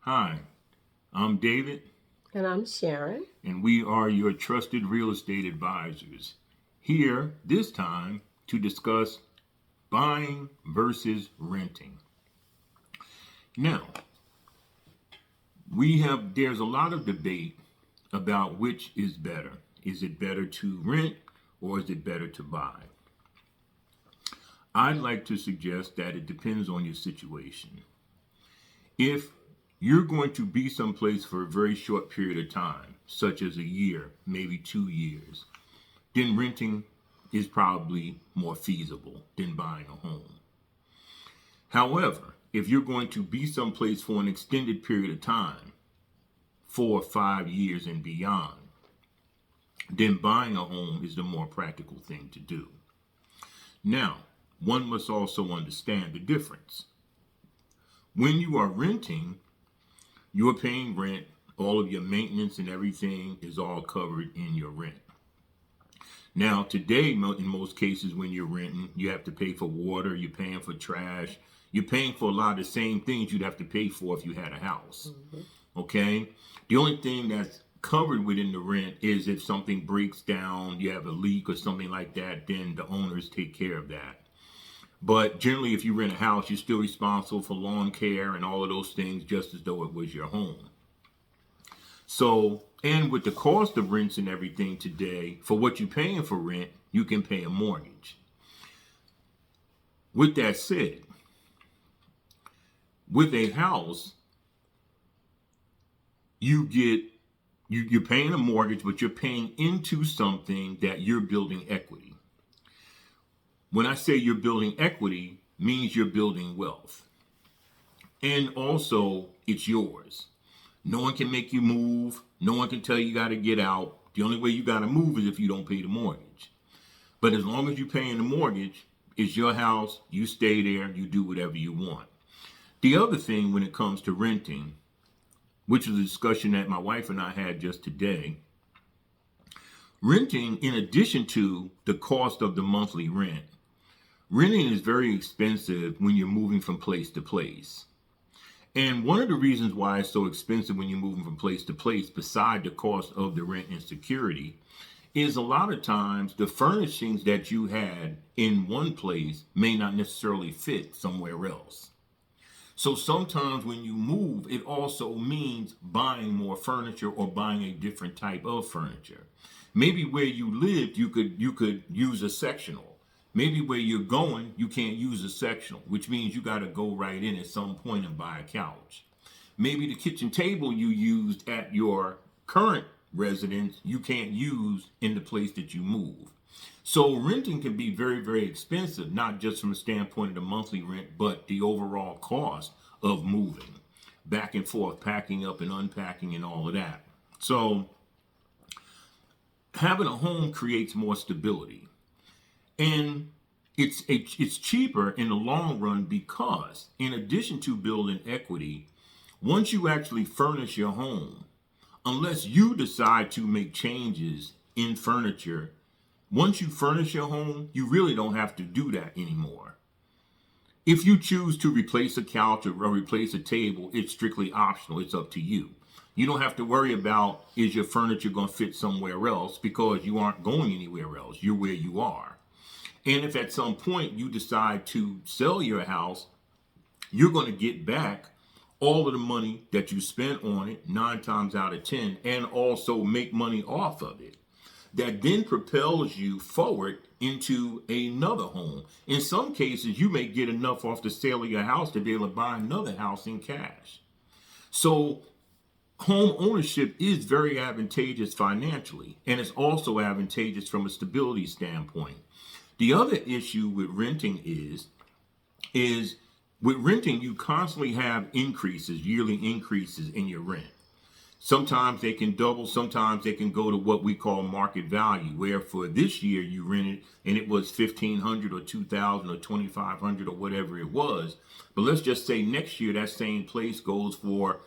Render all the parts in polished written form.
Hi, I'm David, And I'm Sharon. and we are your trusted real estate advisors. Here, this time, to discuss buying versus renting. Now, there's a lot of debate about which is better. Is it better to rent or is it better to buy? I'd like to suggest that it depends on your situation. If you're going to be someplace for a very short period of time, such as a year, maybe 2 years, then renting is probably more feasible than buying a home. However, if you're going to be someplace for an extended period of time, 4 or 5 years and beyond, then buying a home is the more practical thing to do. Now, one must also understand the difference. When you are renting, you're paying rent, all of your maintenance and everything is all covered in your rent. Now, today, in most cases, when you're renting, you have to pay for water, you're paying for trash, you're paying for a lot of the same things you'd have to pay for if you had a house. Okay? The only thing that's covered within the rent is if something breaks down, you have a leak or something like that, then the owners take care of that. But generally, if you rent a house, you're still responsible for lawn care and all of those things just as though it was your home. So, and with the cost of rents and everything today, for what you're paying for rent, you can pay a mortgage. With that said, with a house, you're paying a mortgage, but you're paying into something that you're building equity. When I say you're building equity, means you're building wealth. And also, it's yours. No one can make you move. No one can tell you got to get out. The only way you got to move is if you don't pay the mortgage. But as long as you're paying the mortgage, it's your house. You stay there. You do whatever you want. The other thing when it comes to renting, which is a discussion that my wife and I had just today, renting, in addition to the cost of the monthly rent, renting is very expensive when you're moving from place to place. And one of the reasons why it's so expensive when you're moving from place to place, beside the cost of the rent and security, is a lot of times the furnishings that you had in one place may not necessarily fit somewhere else. So sometimes when you move, it also means buying more furniture or buying a different type of furniture. Maybe where you lived, you could use a sectional. Maybe where you're going, you can't use a sectional, which means you got to go right in at some point and buy a couch. Maybe the kitchen table you used at your current residence, you can't use in the place that you move. So renting can be very, very expensive, not just from the standpoint of the monthly rent, but the overall cost of moving back and forth, packing up and unpacking and all of that. So having a home creates more stability. And it's cheaper in the long run because, in addition to building equity, once you actually furnish your home, unless you decide to make changes in furniture, once you furnish your home, you really don't have to do that anymore. If you choose to replace a couch or replace a table, it's strictly optional. It's up to you. You don't have to worry about, is your furniture going to fit somewhere else, because you aren't going anywhere else. You're where you are. And if at some point you decide to sell your house, you're going to get back all of the money that you spent on it 9 times out of 10, and also make money off of it. That then propels you forward into another home. In some cases, you may get enough off the sale of your house to be able to buy another house in cash. So home ownership is very advantageous financially, and it's also advantageous from a stability standpoint. The other issue with renting is with renting, you constantly have increases, yearly increases in your rent. Sometimes they can double, sometimes they can go to what we call market value, where for this year you rented and it was 1,500 or 2,000 or 2,500 or whatever it was. But let's just say next year that same place goes for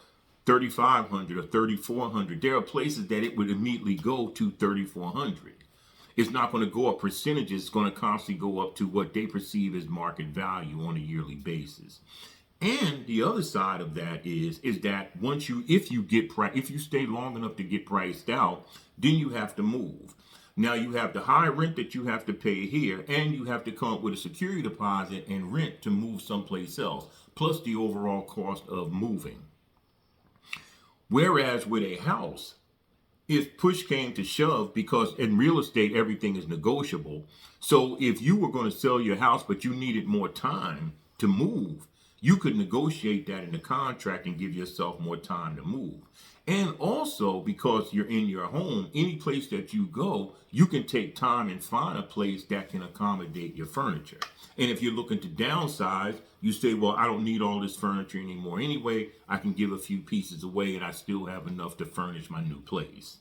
3,500 or 3,400. There are places that it would immediately go to 3,400. It's not going to go up percentages. It's going to constantly go up to what they perceive as market value on a yearly basis. And the other side of that is that if you stay long enough to get priced out, then you have to move. Now you have the high rent that you have to pay here, and you have to come up with a security deposit and rent to move someplace else, plus the overall cost of moving. Whereas with a house, if push came to shove, because in real estate everything is negotiable, so if you were going to sell your house but you needed more time to move, you could negotiate that in the contract and give yourself more time to move. And also, because you're in your home, any place that you go, you can take time and find a place that can accommodate your furniture. And if you're looking to downsize, you say, well, I don't need all this furniture anymore anyway. I can give a few pieces away and I still have enough to furnish my new place.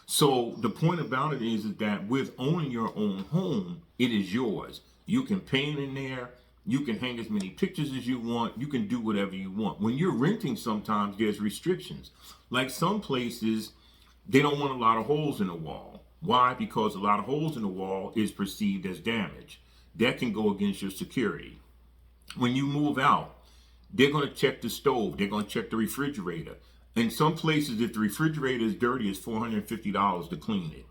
So the point about it is that with owning your own home, it is yours. You can paint in there. You can hang as many pictures as you want. You can do whatever you want. When you're renting, sometimes there's restrictions. Like some places, they don't want a lot of holes in the wall. Why? Because a lot of holes in the wall is perceived as damage. That can go against your security. When you move out, they're going to check the stove. They're going to check the refrigerator. In some places, if the refrigerator is dirty, it's $450 to clean it.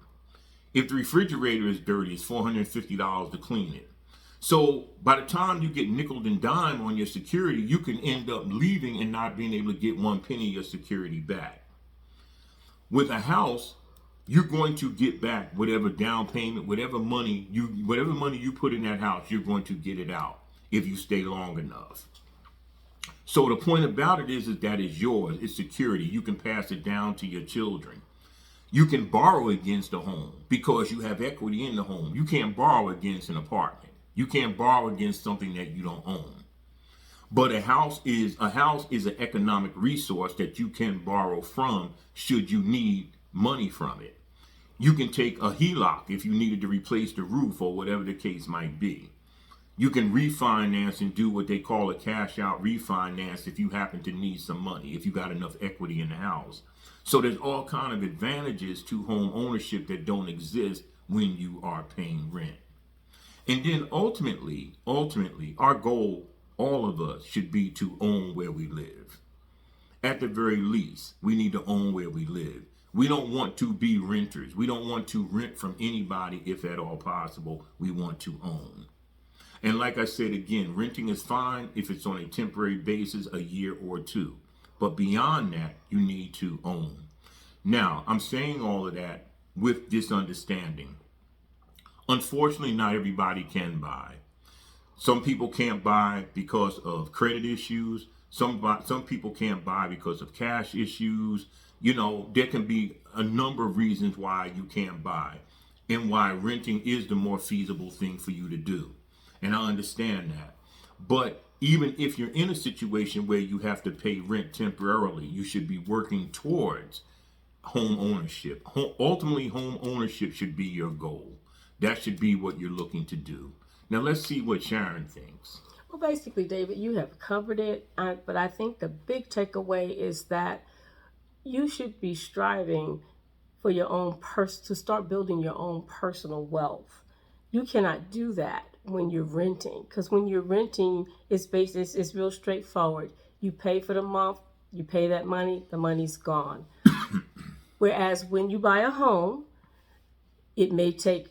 If the refrigerator is dirty, it's $450 to clean it. So by the time you get nickel and dime on your security, you can end up leaving and not being able to get one penny of your security back. With a house, you're going to get back whatever down payment, whatever money you put in that house, you're going to get it out if you stay long enough. So the point about it is that it's yours. It's security. You can pass it down to your children. You can borrow against a home because you have equity in the home. You can't borrow against an apartment. You can't borrow against something that you don't own. But a house is an economic resource that you can borrow from should you need money from it. You can take a HELOC if you needed to replace the roof or whatever the case might be. You can refinance and do what they call a cash out refinance if you happen to need some money, if you got enough equity in the house. So there's all kind of advantages to home ownership that don't exist when you are paying rent. And then ultimately, our goal, all of us, should be to own where we live. At the very least, we need to own where we live. We don't want to be renters. We don't want to rent from anybody if at all possible. We want to own. And like I said again, renting is fine if it's on a temporary basis, a year or two. But beyond that, you need to own. Now, I'm saying all of that with this understanding. Unfortunately, not everybody can buy. Some people can't buy because of credit issues. Some people can't buy because of cash issues. You know, there can be a number of reasons why you can't buy and why renting is the more feasible thing for you to do. And I understand that. But even if you're in a situation where you have to pay rent temporarily, you should be working towards home ownership. Ultimately, home ownership should be your goal. That should be what you're looking to do. Now, let's see what Sharon thinks. Well, basically, David, you have covered it. But I think the big takeaway is that you should be striving for your own to start building your own personal wealth. You cannot do that when you're renting, because when you're renting, it's real straightforward. You pay for the month, you pay that money, the money's gone. Whereas when you buy a home, it may take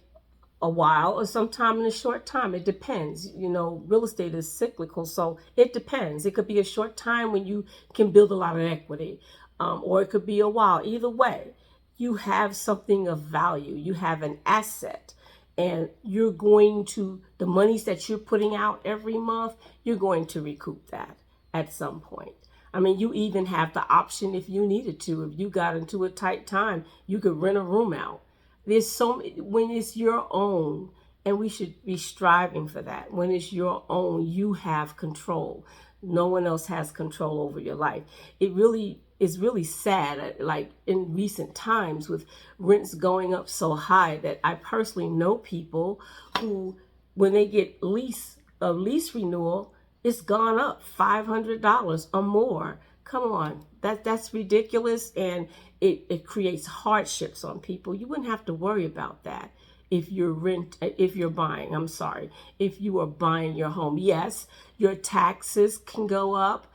a while or sometime in a short time. It depends. You know, real estate is cyclical, so it depends. It could be a short time when you can build a lot of equity, or it could be a while. Either way, you have something of value. You have an asset, and you're going to, the monies that you're putting out every month, you're going to recoup that at some point. I mean, you even have the option if you needed to. If you got into a tight time, you could rent a room out. When it's your own, and we should be striving for that. When it's your own, you have control. No one else has control over your life. It's really sad, like in recent times with rents going up so high, that I personally know people who, when they get a lease renewal, it's gone up $500 or more. Come on, that's ridiculous, and it creates hardships on people. You wouldn't have to worry about that if you're buying, I'm sorry, if you are buying your home. Yes, your taxes can go up.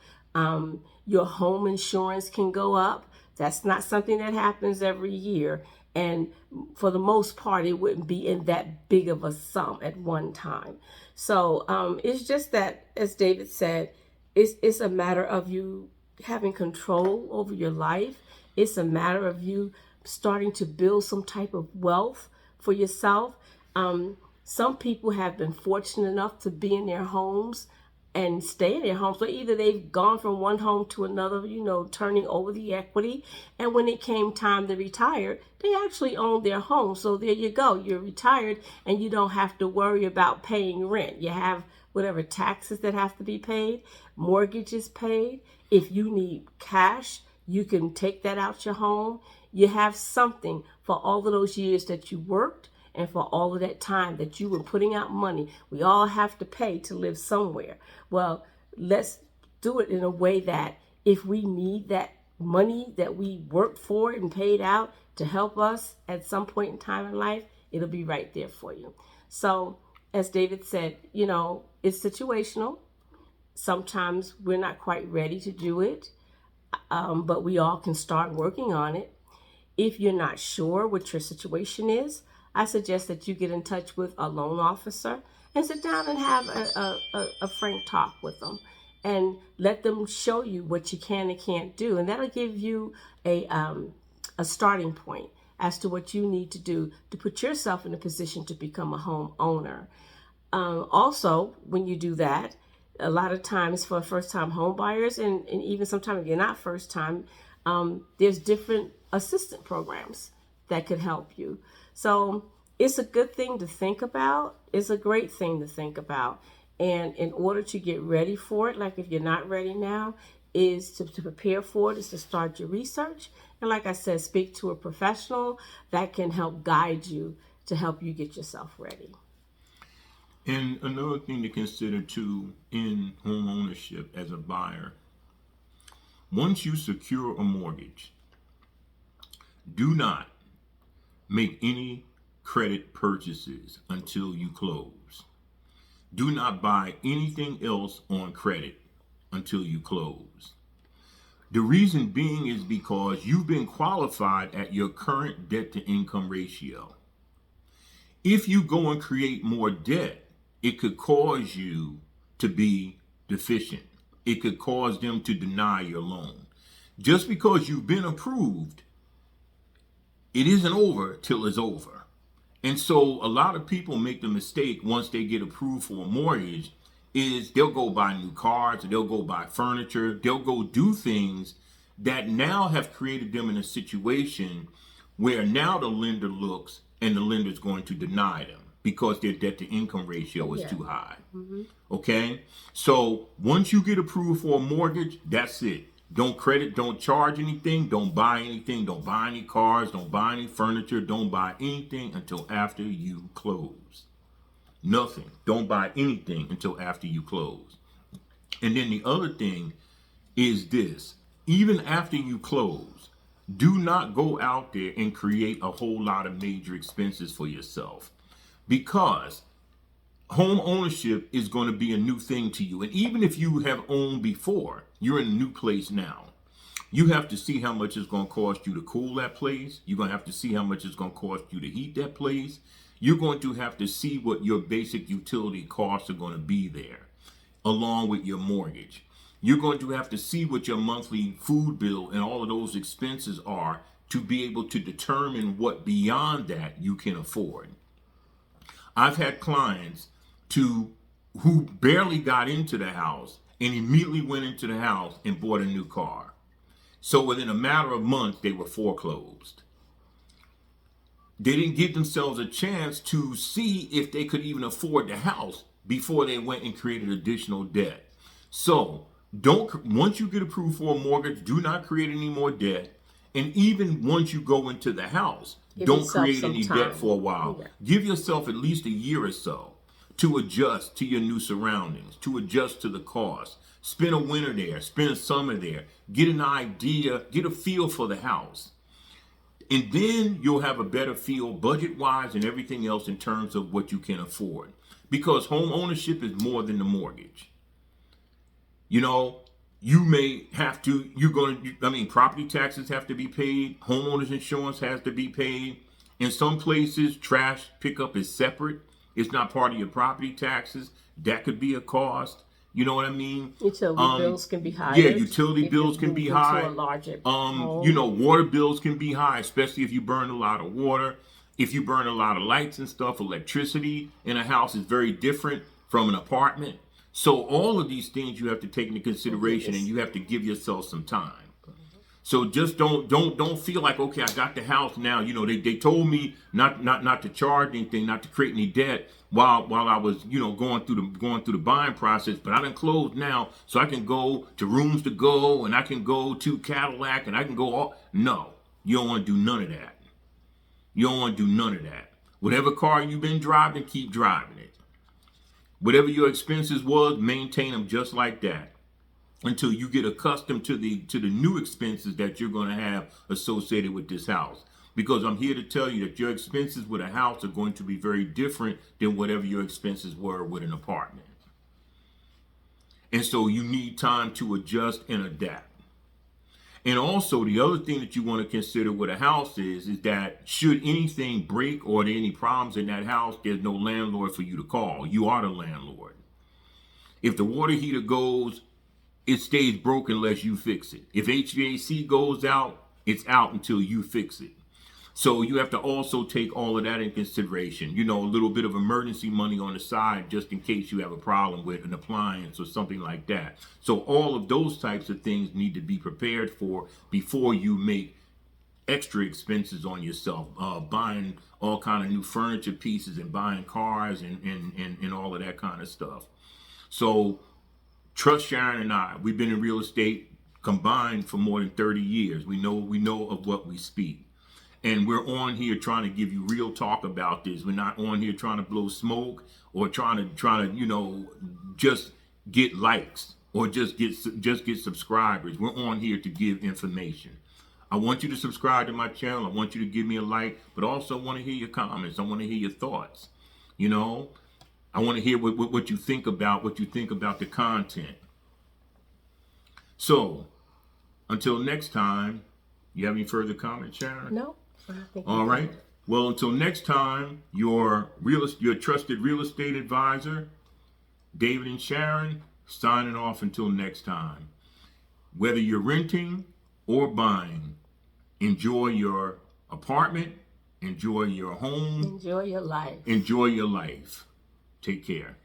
Your home insurance can go up. That's not something that happens every year. And for the most part, it wouldn't be in that big of a sum at one time. So it's just that, as David said, it's a matter of you having control over your life. It's a matter of you starting to build some type of wealth for yourself. Some people have been fortunate enough to be in their homes and stay in their homes. So either they've gone from one home to another, turning over the equity. And when it came time to retire, they actually owned their home. So there you go. You're retired and you don't have to worry about paying rent. You have whatever taxes that have to be paid, mortgages paid. If you need cash, you can take that out your home. You have something for all of those years that you worked and for all of that time that you were putting out money. We all have to pay to live somewhere. Well, let's do it in a way that if we need that money that we worked for and paid out to help us at some point in time in life, it'll be right there for you. So, as David said, it's situational. Sometimes we're not quite ready to do it, but we all can start working on it. If you're not sure what your situation is, I suggest that you get in touch with a loan officer and sit down and have a frank talk with them and let them show you what you can and can't do. And that'll give you a starting point as to what you need to do to put yourself in a position to become a home owner. Also, when you do that, a lot of times for first-time home buyers, and even sometimes if you're not first-time, there's different assistant programs that could help you. So it's a good thing to think about. It's a great thing to think about. And in order to get ready for it, like if you're not ready now, is to prepare for it, is to start your research. And like I said, speak to a professional that can help guide you to help you get yourself ready. And another thing to consider too in home ownership as a buyer, once you secure a mortgage, do not make any credit purchases until you close. Do not buy anything else on credit until you close. The reason being is because you've been qualified at your current debt to income ratio. If you go and create more debt, it could cause you to be deficient. It could cause them to deny your loan. Just because you've been approved, it isn't over till it's over. And so a lot of people make the mistake once they get approved for a mortgage is they'll go buy new cars, they'll go buy furniture, they'll go do things that now have created them in a situation where now the lender looks and the lender's going to deny them because their debt to income ratio is too high. Mm-hmm. Okay? So once you get approved for a mortgage, that's it. Don't credit, don't charge anything, don't buy anything, don't buy any cars, don't buy any furniture, don't buy anything until after you close. Nothing. Don't buy anything until after you close. And then the other thing is this. Even after you close, do not go out there and create a whole lot of major expenses for yourself, because home ownership is going to be a new thing to you. And even if you have owned before, you're in a new place now. You have to see how much it's going to cost you to cool that place. You're going to have to see how much it's going to cost you to heat that place. You're going to have to see what your basic utility costs are going to be there, along with your mortgage. You're going to have to see what your monthly food bill and all of those expenses are to be able to determine what beyond that you can afford. I've had clients who barely got into the house and immediately went into the house and bought a new car. So within a matter of months, they were foreclosed. They didn't give themselves a chance to see if they could even afford the house before they went and created additional debt. So once you get approved for a mortgage, do not create any more debt. And even once you go into the house, don't create any debt for a while. Yeah. Give yourself at least a year or so to adjust to your new surroundings, to adjust to the cost. Spend a winter there, spend a summer there, get an idea, get a feel for the house. And then you'll have a better feel budget wise and everything else in terms of what you can afford. Because home ownership is more than the mortgage. You know, you may have to, property taxes have to be paid. Homeowners insurance has to be paid. In some places, trash pickup is separate. It's not part of your property taxes. That could be a cost. You know what I mean? Utility bills can be higher. Yeah, utility bills can be high. A larger home. Water bills can be high, especially if you burn a lot of water. If you burn a lot of lights and stuff, electricity in a house is very different from an apartment. So all of these things you have to take into consideration, and you have to give yourself some time. So just don't feel like, okay, I got the house now. You know, they told me not to charge anything, not to create any debt while I was, going through the buying process. But I done closed now, so I can go to Rooms to Go, and I can go to Cadillac, and I can go all. No, you don't want to do none of that. You don't want to do none of that. Whatever car you've been driving, keep driving it. Whatever your expenses was, maintain them just like that, until you get accustomed to the new expenses that you're going to have associated with this house. Because I'm here to tell you that your expenses with a house are going to be very different than whatever your expenses were with an apartment. And so you need time to adjust and adapt. And also the other thing that you want to consider with a house is that should anything break or there are any problems in that house, there's no landlord for you to call. You are the landlord. If the water heater goes, it stays broken unless you fix it. If HVAC goes out, it's out until you fix it. So you have to also take all of that in consideration. A little bit of emergency money on the side just in case you have a problem with an appliance or something like that. So all of those types of things need to be prepared for before you make extra expenses on yourself, buying all kind of new furniture pieces and buying cars and all of that kind of stuff. So trust Sharon and I. We've been in real estate combined for more than 30 years. We know of what we speak. And we're on here trying to give you real talk about this. We're not on here trying to blow smoke or trying to just get likes or just get subscribers. We're on here to give information. I want you to subscribe to my channel. I want you to give me a like, but also want to hear your comments. I want to hear your thoughts. I want to hear what you think about the content. So until next time, you have any further comments, Sharon? No. All right. Well, until next time, your trusted real estate advisor, David and Sharon, signing off until next time. Whether you're renting or buying, enjoy your apartment, enjoy your home, enjoy your life. Enjoy your life. Take care.